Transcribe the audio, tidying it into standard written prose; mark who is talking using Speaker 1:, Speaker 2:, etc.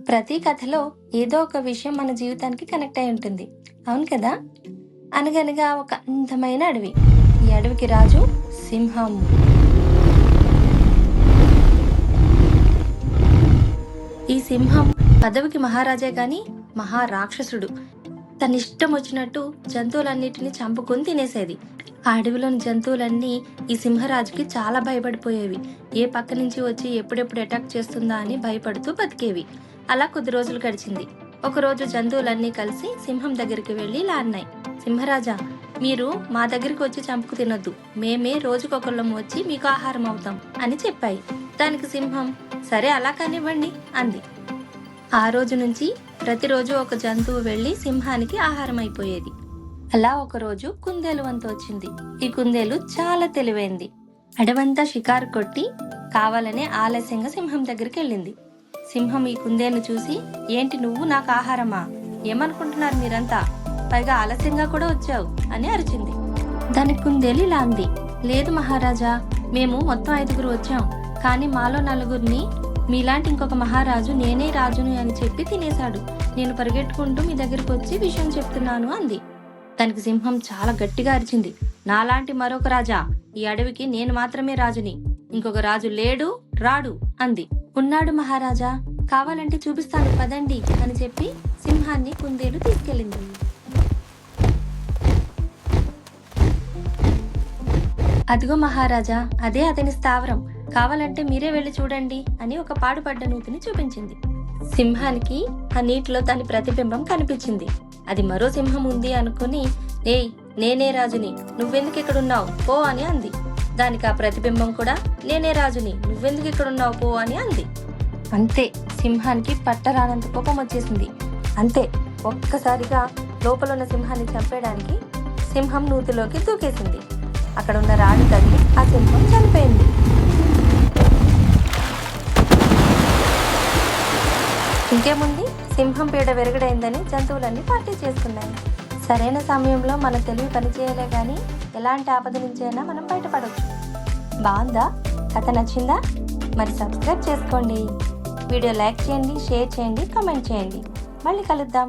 Speaker 1: ప్రతి కథలో ఏదో ఒక విషయం మన జీవితానికి కనెక్ట్ అయి ఉంటుంది. అవును కదా? అనగనగా ఒక అందమైన అడవి. ఈ అడవికి రాజు సింహం. ఈ సింహం పదవికి మహారాజే గాని మహారాక్షసుడు. తన ఇష్టం వచ్చినట్టు జంతువులన్నిటిని చంపుకొని తినేసేది. ఆ అడవిలోని జంతువులన్నీ ఈ సింహరాజుకి చాలా భయపడిపోయేవి. ఏ పక్క నుంచి వచ్చి ఎప్పుడెప్పుడు అటాక్ చేస్తుందా అని భయపడుతూ బతికేవి. అలా కొద్ది రోజులు గడిచింది. ఒకరోజు జంతువులన్నీ కలిసి సింహం దగ్గరికి వెళ్ళి ఇలా అన్నాయి: సింహరాజా, మీరు మా దగ్గరికి వచ్చి చంపుకు తినొద్దు, మేమే రోజుకొకళ్ళం వచ్చి మీకు ఆహారం అవుతాం అని చెప్పాయి. దానికి సింహం సరే అలా కానివ్వండి అంది. ఆ రోజు నుంచి ప్రతిరోజు ఒక జంతువు వెళ్లి సింహానికి ఆహారం అయిపోయేది. అలా ఒకరోజు కుందేలు వంతు వచ్చింది. ఈ కుందేలు చాలా తెలివైంది. అడవంతా షికారు కొట్టి కావాలనే ఆలస్యంగా సింహం దగ్గరికి వెళ్ళింది. సింహం ఈ కుందేలును చూసి, ఏంటి నువ్వు నాకు ఆహారమా? ఏమనుకుంటున్నారు మీరంతా? పైగా ఆలస్యంగా కూడా వచ్చావు అని అరిచింది. దానికి కుందేలు ఇలా అంది: లేదు మహారాజా, మేము మొత్తం 5గురు వచ్చాం, కానీ మాలో 4గురిని మీలాంటి ఇంకొక మహారాజు నేనే రాజును అని చెప్పి తినేశాడు. నేను పరిగెట్టుకుంటూ మీ దగ్గరికి వచ్చి విషయం చెప్తున్నాను అంది. దానికి సింహం చాలా గట్టిగా అరిచింది: నాలాంటి మరొక రాజా? ఈ అడవికి నేను మాత్రమే రాజుని, ఇంకొక రాజు లేడు రాడు అంది. ఉన్నాడు మహారాజా, కావాలంటే చూపిస్తాను పదండి అని చెప్పి సింహాన్ని కుందేలు తీసుకెళ్ళింది. అదిగో మహారాజా, అదే అతని స్థావరం, కావాలంటే మీరే వెళ్ళి చూడండి అని ఒక పాడుపడ్డ నూతిని చూపించింది. సింహానికి ఆ నీటిలో దాని ప్రతిబింబం కనిపించింది. అది మరో సింహం ఉంది అనుకుని, ఏయ్ నేనే రాజుని, నువ్వెందుకు ఇక్కడున్నావు పో అని అంది. దానికి ఆ ప్రతిబింబం కూడా నేనే రాజుని, నువ్వెందుకు ఇక్కడున్నావు పో అని అంది. అంతే, సింహానికి పట్టరానంత కోపం వచ్చేసింది. అంతే, ఒక్కసారిగా లోపల ఉన్న సింహాన్ని చంపేయడానికి సింహం నూతిలోకి దూకేసింది. అక్కడ ఉన్న రాణి తల్లి ఆ సింహం చనిపోయింది. ఇంకేముంది, సింహం పీడ విరగడైందని జంతువులన్నీ పార్టీ చేసుకున్నాయి. సరైన సమయంలో మన తెలివి పనిచేయలే గాని ఎలాంటి ఆపద నుంచైనా మనం బయటపడవచ్చు. బాగుందా? కథ నచ్చిందా? మరి సబ్స్క్రైబ్ చేసుకోండి. వీడియో లైక్ చేయండి, షేర్ చేయండి, కామెంట్ చేయండి. మళ్ళీ కలుద్దాం.